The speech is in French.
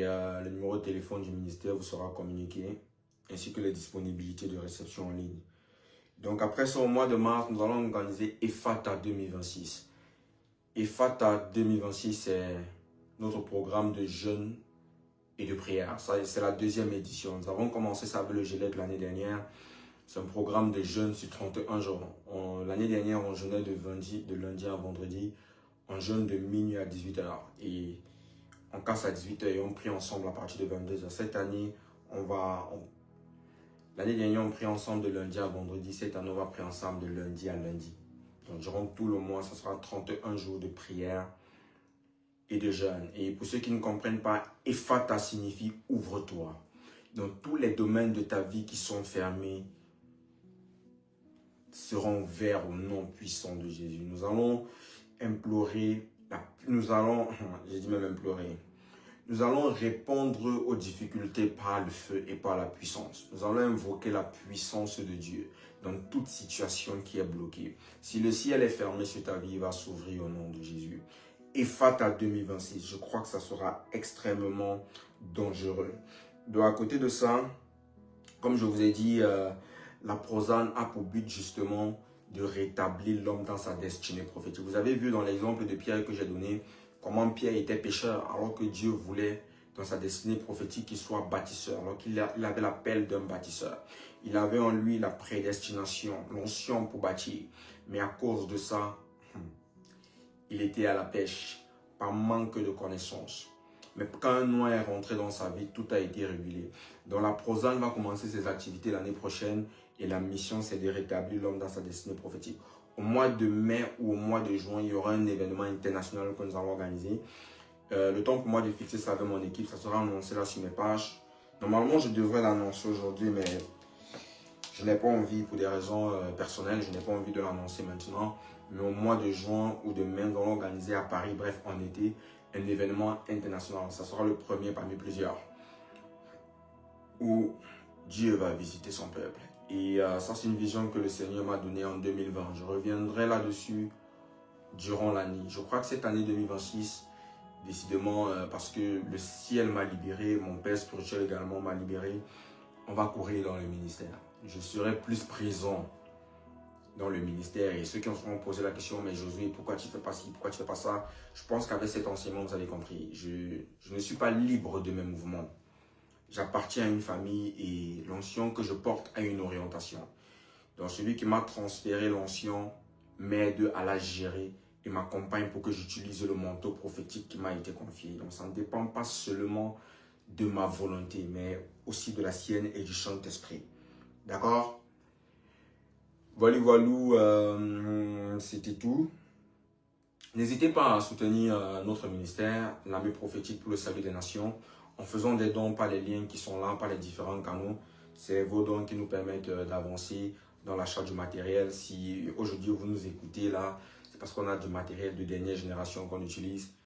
le numéro de téléphone du ministère vous sera communiqué, ainsi que les disponibilités de réception en ligne. Donc après ça, au mois de mars, nous allons organiser EFATA 2026. EFATA 2026, c'est notre programme de jeûne et de prière. C'est la deuxième édition. Nous avons commencé ça avec le GELEC l'année dernière. C'est un programme de jeûne sur 31 jours. L'année dernière, on jeûnait de lundi à vendredi. On jeûne de minuit à 18h. Et on casse à 18h et on prie ensemble à partir de 22h. Cette année, l'année dernière, on prie ensemble de lundi à vendredi. Cette année, on va prier ensemble de lundi à lundi. Donc, durant tout le mois, ce sera 31 jours de prière et de jeûne. Et pour ceux qui ne comprennent pas, Ephata signifie ouvre-toi. Donc, tous les domaines de ta vie qui sont fermés seront ouverts au nom puissant de Jésus. Nous allons implorer, j'ai dit même implorer, nous allons répondre aux difficultés par le feu et par la puissance. Nous allons invoquer la puissance de Dieu dans toute situation qui est bloquée. Si le ciel est fermé sur ta vie, il va s'ouvrir au nom de Jésus. Ephata 2026, je crois que ça sera extrêmement dangereux. Donc à côté de ça, comme je vous ai dit, la prosane a pour but justement de rétablir l'homme dans sa destinée prophétique. Vous avez vu dans l'exemple de Pierre que j'ai donné, comment Pierre était pécheur alors que Dieu voulait dans sa destinée prophétique qu'il soit bâtisseur, alors qu'il avait l'appel d'un bâtisseur. Il avait en lui la prédestination, l'onction pour bâtir. Mais à cause de ça, il était à la pêche par manque de connaissances. Mais quand un noir est rentré dans sa vie, tout a été régulé. Donc la prosane va commencer ses activités l'année prochaine et la mission c'est de rétablir l'homme dans sa destinée prophétique. Au mois de mai ou au mois de juin, il y aura un événement international que nous allons organiser. Le temps pour moi de fixer ça avec mon équipe, ça sera annoncé là sur mes pages. Normalement, je devrais l'annoncer aujourd'hui, mais je n'ai pas envie pour des raisons personnelles, je n'ai pas envie de l'annoncer maintenant. Mais au mois de juin ou de mai, nous allons organiser à Paris, bref, en été, un événement international. Ça sera le premier parmi plusieurs où Dieu va visiter son peuple. Et ça, c'est une vision que le Seigneur m'a donnée en 2020. Je reviendrai là-dessus durant l'année. Je crois que cette année 2026, décidément, parce que le ciel m'a libéré, mon père spirituel également m'a libéré, on va courir dans le ministère. Je serai plus présent dans le ministère. Et ceux qui se sont posé la question, mais Josué, pourquoi tu ne fais pas ci, pourquoi tu ne fais pas ça? Je pense qu'avec cet enseignement, vous avez compris. Je ne suis pas libre de mes mouvements. J'appartiens à une famille et l'onction que je porte a une orientation. Donc celui qui m'a transféré l'onction m'aide à la gérer et m'accompagne pour que j'utilise le manteau prophétique qui m'a été confié. Donc ça ne dépend pas seulement de ma volonté, mais aussi de la sienne et du Saint-Esprit. D'accord? Voilà, c'était tout. N'hésitez pas à soutenir notre ministère, l'armée prophétique pour le salut des nations, en faisant des dons par les liens qui sont là, par les différents canaux. C'est vos dons qui nous permettent d'avancer dans l'achat du matériel. Si aujourd'hui vous nous écoutez là, c'est parce qu'on a du matériel de dernière génération qu'on utilise.